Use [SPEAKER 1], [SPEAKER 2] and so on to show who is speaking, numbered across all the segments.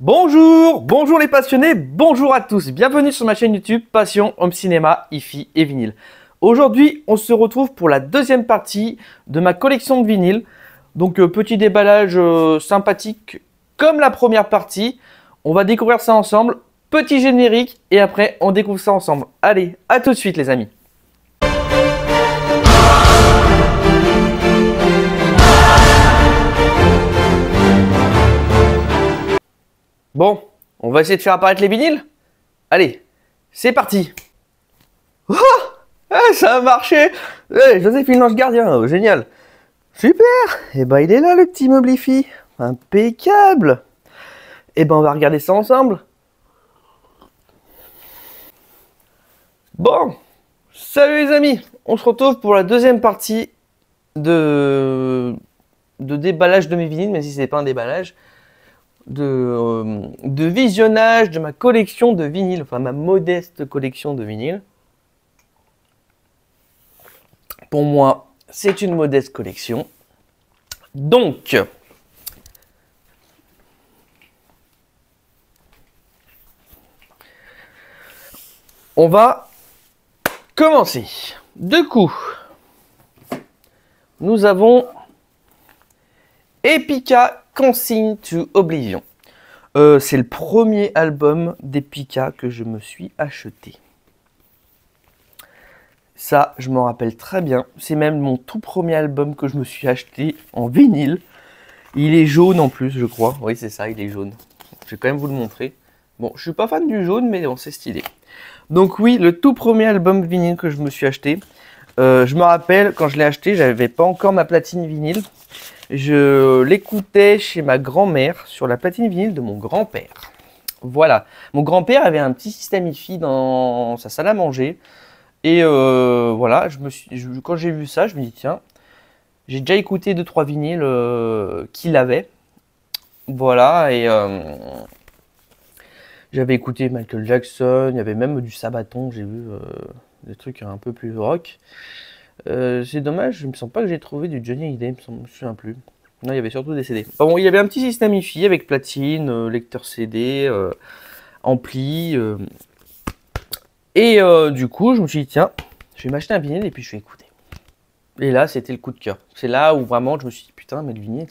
[SPEAKER 1] Bonjour, bonjour les passionnés, bonjour à tous, bienvenue sur ma chaîne YouTube Passion Home Cinéma, hi-fi et vinyle. Aujourd'hui, on se retrouve pour la deuxième partie de ma collection de vinyles. Donc petit déballage sympathique comme la première partie. On va découvrir ça ensemble, petit générique et après on découvre ça ensemble. Allez, à tout de suite les amis. Bon, on va essayer de faire apparaître les vinyles. Allez, c'est parti. Oh, ça a marché. Joséphine l'ange gardien, génial. Super. Et ben il est là le petit meuble hi-fi. Impeccable. Et ben on va regarder ça ensemble. Bon, salut les amis. On se retrouve pour la deuxième partie de déballage de mes vinyles, même si ce n'est pas un déballage. De visionnage de ma collection de vinyles, enfin ma modeste collection de vinyles. Pour moi, c'est une modeste collection. Donc, on va commencer. Du coup, nous avons Epica Consigne to Oblivion. C'est le premier album d'Epica que je me suis acheté. Ça, je m'en rappelle très bien. C'est même mon tout premier album que je me suis acheté en vinyle. Il est jaune en plus, je crois. Oui, c'est ça, il est jaune. Je vais quand même vous le montrer. Bon, je suis pas fan du jaune, mais bon, c'est stylé. Donc oui, le tout premier album vinyle que je me suis acheté. Je me rappelle, quand je l'ai acheté, j'avais pas encore ma platine vinyle. Je l'écoutais chez ma grand-mère sur la platine vinyle de mon grand-père. Voilà. Mon grand-père avait un petit système hi-fi dans sa salle à manger. Et voilà, quand j'ai vu ça, je me dis tiens, j'ai déjà écouté 2-3 vinyles qu'il avait. Voilà, et j'avais écouté Michael Jackson, il y avait même du Sabaton, j'ai vu des trucs un peu plus rock. C'est dommage, je me sens pas que j'ai trouvé du Johnny Hallyday, je me souviens plus. Non, il y avait surtout des CD. Bon, il y avait un petit système hi-fi avec platine, lecteur CD, ampli. Et du coup, je me suis dit, tiens, je vais m'acheter un vinyle et puis je vais écouter. Et là, c'était le coup de cœur. C'est là où vraiment je me suis dit, putain, mais le vinyle,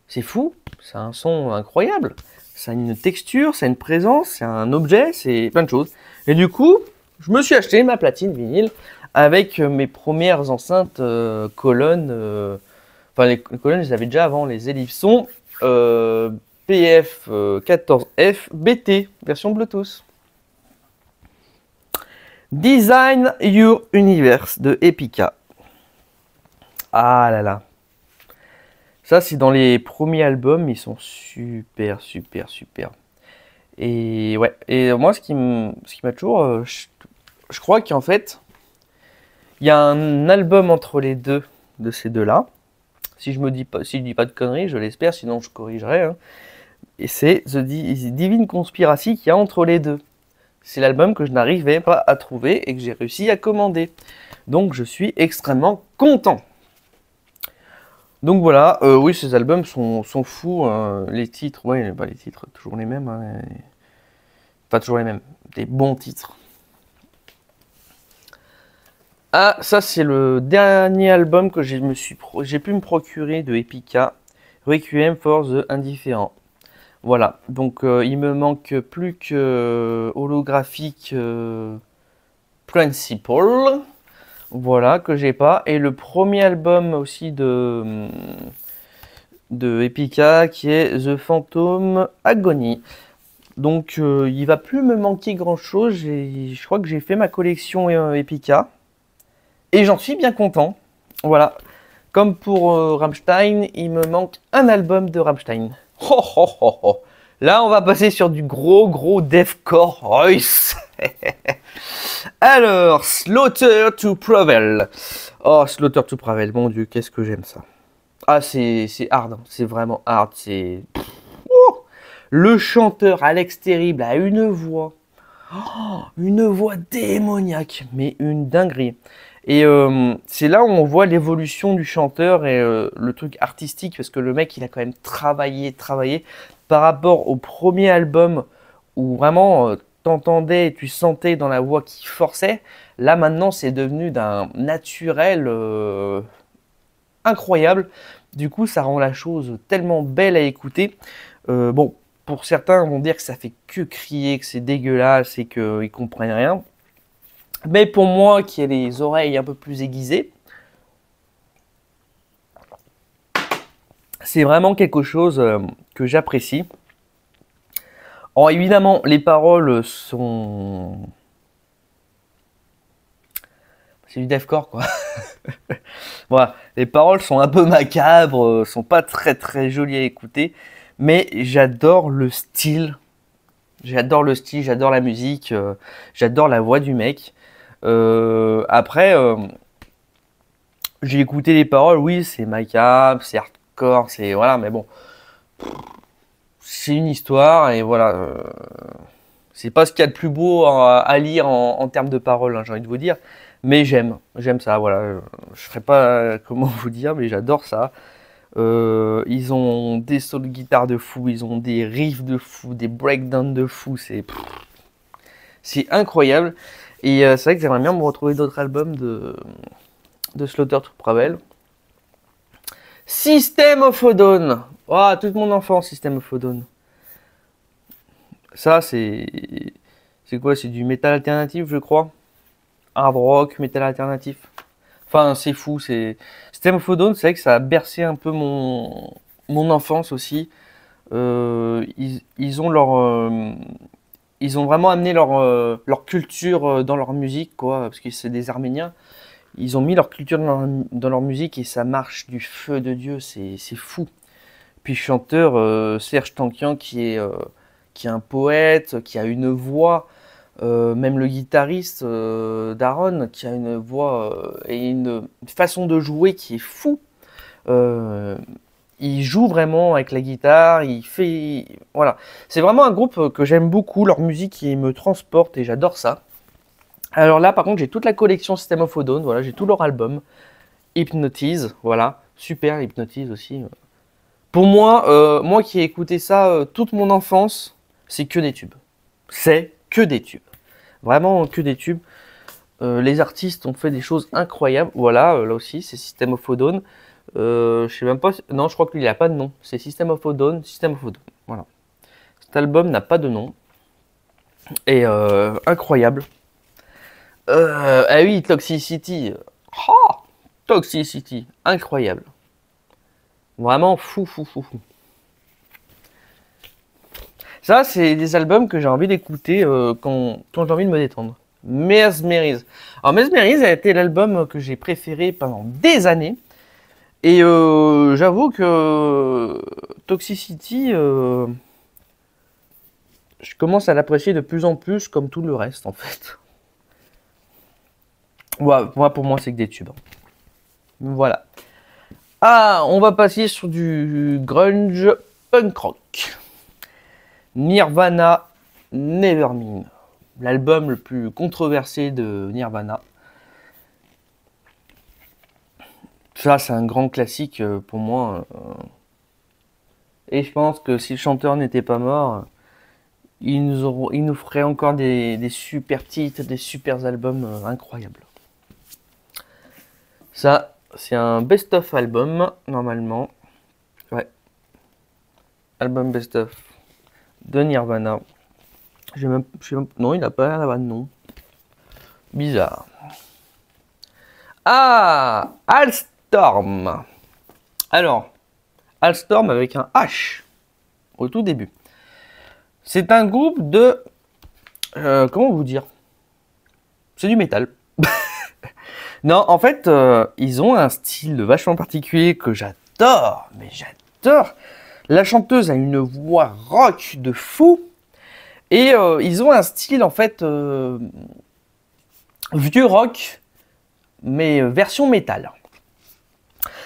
[SPEAKER 1] c'est fou. C'est un son incroyable. Ça a une texture, ça a une présence, c'est un objet, c'est plein de choses. Et du coup, je me suis acheté ma platine vinyle avec mes premières enceintes colonnes. Enfin, les colonnes, je les avais déjà avant, les Ellipson PF 14F BT, version Bluetooth. Design Your Universe de Epica. Ah là là. Ça, c'est dans les premiers albums, ils sont super. Et ouais, et moi, ce qui m'a toujours. Je crois qu'en fait, il y a un album entre les deux de ces deux-là. Si je dis pas de conneries, je l'espère, sinon je corrigerai. Hein. Et c'est The Divine Conspiracy qu'il y a entre les deux. C'est l'album que je n'arrivais pas à trouver et que j'ai réussi à commander. Donc je suis extrêmement content. Donc voilà, oui, ces albums sont fous. Les titres, ouais, bah, les titres, toujours les mêmes. Hein, pas toujours les mêmes, des bons titres. Ah, ça c'est le dernier album que j'ai pu me procurer de Epica, Requiem for the Indifferent. Voilà, donc il me manque plus que holographique Principle, voilà, que j'ai pas. Et le premier album aussi de Epica qui est The Phantom Agony. Donc il va plus me manquer grand chose, je crois que j'ai fait ma collection Epica. Et j'en suis bien content, voilà. Comme pour Rammstein, il me manque un album de Rammstein. Ho, ho, ho, ho. Là, on va passer sur du gros deathcore russe. Alors, Slaughter to Prevail. Oh, Slaughter to Prevail, mon Dieu, qu'est-ce que j'aime ça. Ah, c'est hard, hein. C'est vraiment hard. C'est le chanteur Alex Terrible a une voix démoniaque, mais une dinguerie. Et c'est là où on voit l'évolution du chanteur et le truc artistique, parce que le mec, il a quand même travaillé par rapport au premier album où vraiment t'entendais et tu sentais dans la voix qu'il forçait. Là maintenant, c'est devenu d'un naturel incroyable. Du coup, ça rend la chose tellement belle à écouter. Bon, pour certains vont dire que ça fait que crier, que c'est dégueulasse et qu'ils comprennent rien. Mais pour moi, qui ai les oreilles un peu plus aiguisées, c'est vraiment quelque chose que j'apprécie. Alors évidemment, les paroles sont... C'est du deathcore, quoi. Voilà, les paroles sont un peu macabres, sont pas très jolies à écouter, mais j'adore le style. J'adore le style, j'adore la musique, j'adore la voix du mec. Après, j'ai écouté les paroles, oui, c'est macabre, c'est hardcore, c'est voilà, mais bon, c'est une histoire et voilà. C'est pas ce qu'il y a de plus beau à lire en termes de paroles, hein, j'ai envie de vous dire. Mais j'aime ça, voilà. Je ne saurais pas comment vous dire, mais j'adore ça. Ils ont des solos de guitare de fou, ils ont des riffs de fou, des breakdowns de fou, c'est incroyable. Et c'est vrai que j'aimerais bien me retrouver d'autres albums de Slaughter to Prevail. System of a Down. Oh, toute mon enfance, System of a Down. Ça, c'est quoi? C'est du métal alternatif, je crois. Hard rock, métal alternatif. Enfin, c'est fou. System of a Down, c'est vrai que ça a bercé un peu mon enfance aussi. Ils ont vraiment amené leur culture dans leur musique, quoi, parce que c'est des Arméniens. Ils ont mis leur culture dans leur musique et ça marche du feu de Dieu, c'est fou. Puis le chanteur Serge Tankian qui est un poète, qui a une voix, même le guitariste Daron qui a une voix et une façon de jouer qui est fou. Il joue vraiment avec la guitare, il fait... Voilà. C'est vraiment un groupe que j'aime beaucoup, leur musique qui me transporte et j'adore ça. Alors là, par contre, j'ai toute la collection System of a Down, voilà, j'ai tout leur album. Hypnotize, voilà, super Hypnotize aussi. Pour moi, moi qui ai écouté ça toute mon enfance, c'est que des tubes. C'est que des tubes. Vraiment que des tubes. Les artistes ont fait des choses incroyables. Voilà, là aussi, c'est System of a Down. Je sais même pas. Non, je crois qu'il n'a pas de nom. C'est System of a Down, System of a Down. Voilà. Cet album n'a pas de nom. Et incroyable. Ah oui, Toxicity. Oh, Toxicity. Incroyable. Vraiment fou. Ça, c'est des albums que j'ai envie d'écouter quand j'ai envie de me détendre. Mesmerize. Alors, Mesmerize a été l'album que j'ai préféré pendant des années. Et j'avoue que Toxicity, je commence à l'apprécier de plus en plus comme tout le reste, en fait. Ouais, pour moi, c'est que des tubes. Voilà. Ah, on va passer sur du grunge punk rock. Nirvana Nevermind, l'album le plus controversé de Nirvana. Ça, c'est un grand classique pour moi. Et je pense que si le chanteur n'était pas mort, il nous ferait encore des super titres, des super albums incroyables. Ça, c'est un best-of album, normalement. Ouais. Album best-of de Nirvana. Non, il n'a pas l'air d'avoir de nom. Bizarre. Ah, Halestorm. Alors, Halestorm avec un H au tout début. C'est un groupe de... comment vous dire? C'est du métal. Non, en fait, ils ont un style vachement particulier que j'adore. Mais j'adore. La chanteuse a une voix rock de fou. Et ils ont un style, en fait, vieux rock, mais version métal.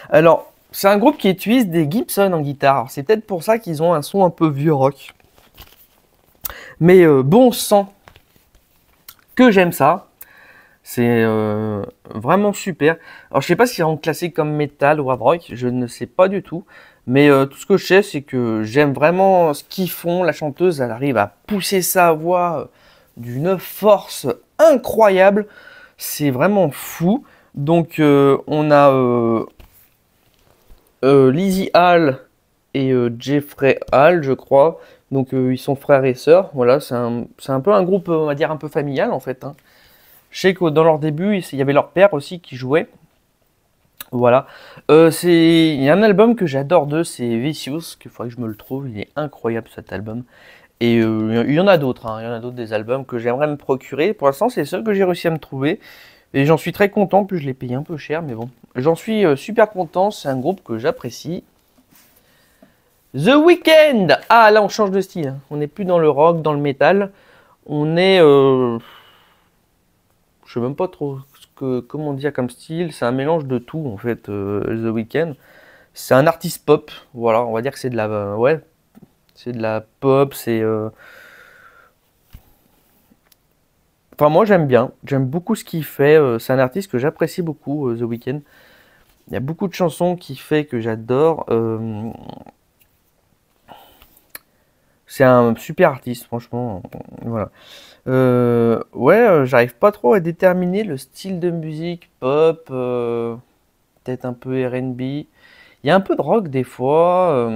[SPEAKER 1] Alors, c'est un groupe qui utilise des Gibson en guitare. C'est peut-être pour ça qu'ils ont un son un peu vieux rock. Mais bon sang, que j'aime ça. C'est vraiment super. Alors je sais pas si c'est classé comme métal ou hard rock, je ne sais pas du tout. Mais tout ce que je sais, c'est que j'aime vraiment ce qu'ils font. La chanteuse, elle arrive à pousser sa voix d'une force incroyable. C'est vraiment fou. Donc on a Lizzie Hall et Jeffrey Hall, je crois. Donc ils sont frères et sœurs. Voilà, c'est un peu un groupe, on va dire, un peu familial en fait, hein. Je sais que dans leur début, il y avait leur père aussi qui jouait. Voilà. Il y a un album que j'adore d'eux, c'est Vicious, qu'il faudrait que je me le trouve. Il est incroyable cet album. Et il y en a d'autres, hein. Il y en a d'autres des albums que j'aimerais me procurer. Pour l'instant, c'est le seul que j'ai réussi à me trouver. Et j'en suis très content, puis je l'ai payé un peu cher, mais bon. J'en suis super content, c'est un groupe que j'apprécie. The Weeknd! Ah, là, on change de style, hein. On n'est plus dans le rock, dans le métal. On est... je sais même pas trop comment dire comme style. C'est un mélange de tout, en fait, The Weeknd. C'est un artiste pop, voilà, on va dire que c'est de la... ouais, c'est de la pop, c'est... Enfin, moi, j'aime bien. J'aime beaucoup ce qu'il fait. C'est un artiste que j'apprécie beaucoup, The Weeknd. Il y a beaucoup de chansons qu'il fait que j'adore. C'est un super artiste, franchement. Voilà. Ouais, j'arrive pas trop à déterminer le style de musique, pop, peut-être un peu R&B. Il y a un peu de rock des fois.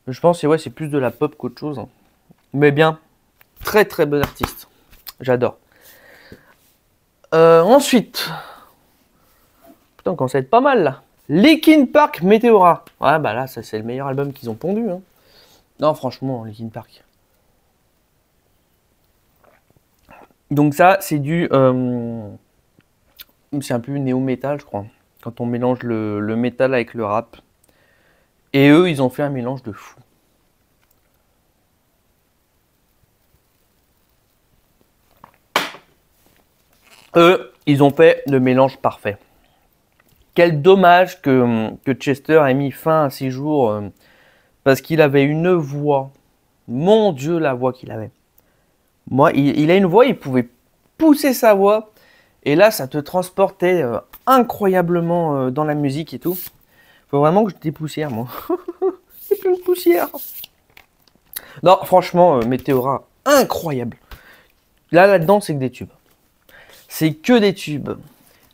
[SPEAKER 1] Je pense que ouais, c'est plus de la pop qu'autre chose, hein. Mais bien, très très bon artiste. J'adore. Ensuite, putain, on commence à être pas mal là. Linkin Park Meteora. Ouais, bah là, ça c'est le meilleur album qu'ils ont pondu, hein. Non, franchement, Linkin Park. Donc ça, c'est du... c'est un peu néo-metal, je crois. Quand on mélange le métal avec le rap. Et eux, ils ont fait un mélange de fou. Eux, ils ont fait le mélange parfait. Quel dommage que Chester ait mis fin à ses jours parce qu'il avait une voix. Mon Dieu, la voix qu'il avait. Moi, il a une voix, il pouvait pousser sa voix. Et là, ça te transportait incroyablement dans la musique et tout. Faut vraiment que je dépoussière, moi. C'est plein de poussière. Non, franchement, Meteora, incroyable. Là-dedans, c'est que des tubes. C'est que des tubes.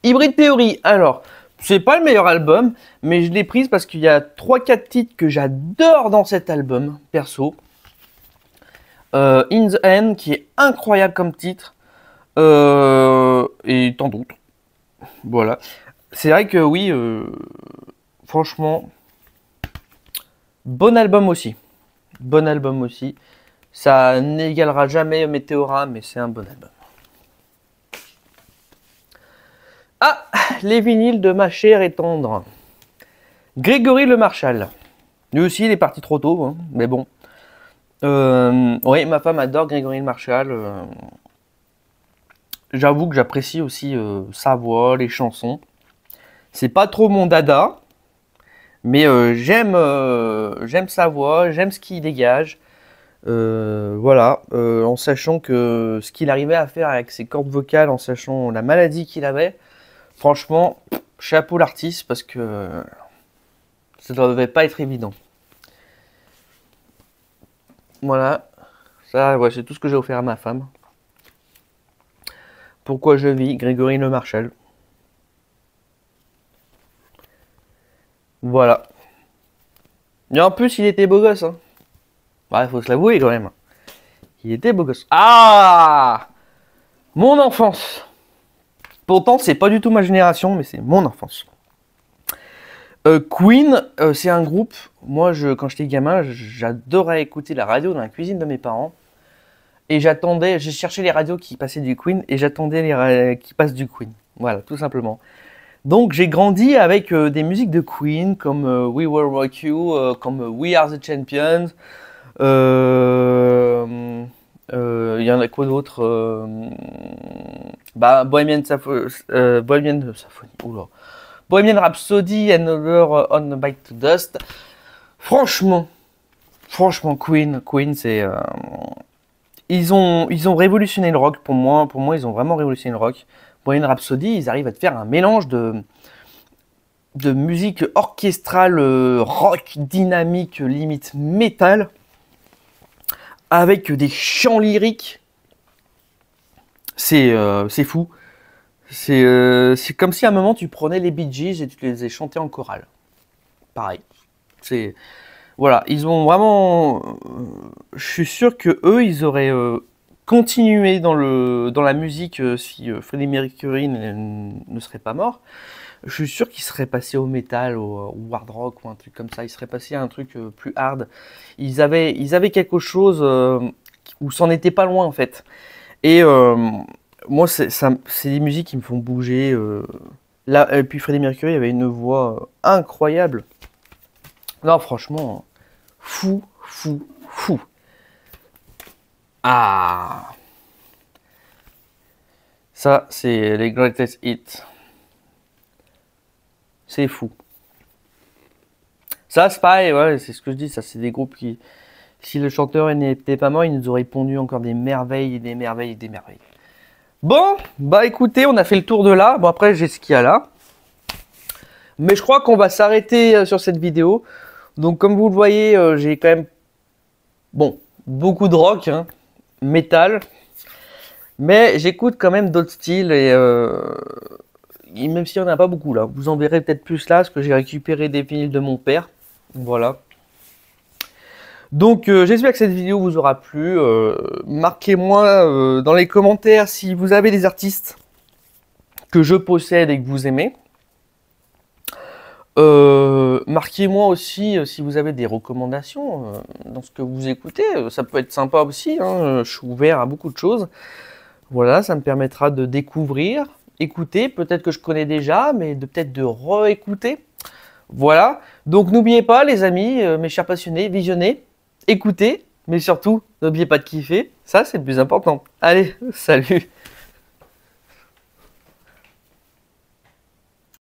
[SPEAKER 1] Hybrid Theory, alors, c'est pas le meilleur album, mais je l'ai prise parce qu'il y a 3-4 titres que j'adore dans cet album, perso. In the End, qui est incroyable comme titre. Et tant d'autres. Voilà. C'est vrai que oui, franchement, bon album aussi. Bon album aussi. Ça n'égalera jamais Meteora, mais c'est un bon album. Ah, les vinyles de ma chère et tendre. Grégory Le Marchal. Lui aussi, il est parti trop tôt, hein, mais bon. Oui, ma femme adore Grégory Le Marchal. J'avoue que j'apprécie aussi sa voix, les chansons. C'est pas trop mon dada, mais j'aime sa voix, j'aime ce qu'il dégage. Voilà, en sachant que ce qu'il arrivait à faire avec ses cordes vocales, en sachant la maladie qu'il avait, franchement, chapeau l'artiste parce que ça ne devait pas être évident. Voilà, ça, ouais, c'est tout ce que j'ai offert à ma femme. Pourquoi je vis, Grégory Le Marchal. Voilà. Et en plus, il était beau gosse, hein. Ouais, faut se l'avouer quand même. Il était beau gosse. Ah! Mon enfance. Pourtant, c'est pas du tout ma génération, mais c'est mon enfance. Queen, c'est un groupe. Moi, quand j'étais gamin, j'adorais écouter la radio dans la cuisine de mes parents. Et j'attendais, j'ai cherché les radios qui passaient du Queen et j'attendais les qui passent du Queen. Voilà, tout simplement. Donc j'ai grandi avec des musiques de Queen comme We Will Rock You, comme We Are the Champions. Il y en a quoi d'autre bah, Bohemian Symphony. Oula. Bohemian Rhapsody, Another on a Bite to Dust. Franchement, Queen, c'est ils ont révolutionné le rock pour moi. Pour moi, ils ont vraiment révolutionné le rock. Bohemian Rhapsody, ils arrivent à te faire un mélange de musique orchestrale, rock, dynamique, limite métal, avec des chants lyriques. C'est fou. C'est comme si à un moment tu prenais les Bee Gees et tu les faisais chanter en chorale. Pareil. Voilà, ils ont vraiment. Je suis sûr que eux, ils auraient continué dans la musique si Freddie Mercury ne serait pas mort. Je suis sûr qu'ils seraient passés au métal, au hard rock ou un truc comme ça. Ils seraient passés à un truc plus hard. Ils avaient quelque chose où c'en était pas loin en fait. Et moi, c'est des musiques qui me font bouger. Là, et puis Freddie Mercury avait une voix incroyable. Non, franchement, fou. Ah, ça, c'est les greatest hits. C'est fou. Ça, c'est pareil, ouais, c'est ce que je dis. Ça, c'est des groupes qui, si le chanteur n'était pas mort, il nous aurait pondu encore des merveilles et des merveilles et des merveilles. Bon, bah écoutez, on a fait le tour de là. Bon, après, j'ai ce qu'il y a là. Mais je crois qu'on va s'arrêter sur cette vidéo. Donc, comme vous le voyez, j'ai quand même, bon, beaucoup de rock, hein, métal. Mais j'écoute quand même d'autres styles et même s'il n'y en a pas beaucoup là. Vous en verrez peut-être plus là, parce que j'ai récupéré des vinyles de mon père. Voilà. Donc j'espère que cette vidéo vous aura plu. Marquez-moi dans les commentaires si vous avez des artistes que je possède et que vous aimez. Marquez-moi aussi si vous avez des recommandations dans ce que vous écoutez. Ça peut être sympa aussi, hein. Je suis ouvert à beaucoup de choses. Voilà, ça me permettra de découvrir, écouter. Peut-être que je connais déjà, mais peut-être de réécouter. Voilà. Donc n'oubliez pas les amis, mes chers passionnés, visionnez, écoutez, mais surtout n'oubliez pas de kiffer. Ça c'est le plus important. Allez, salut!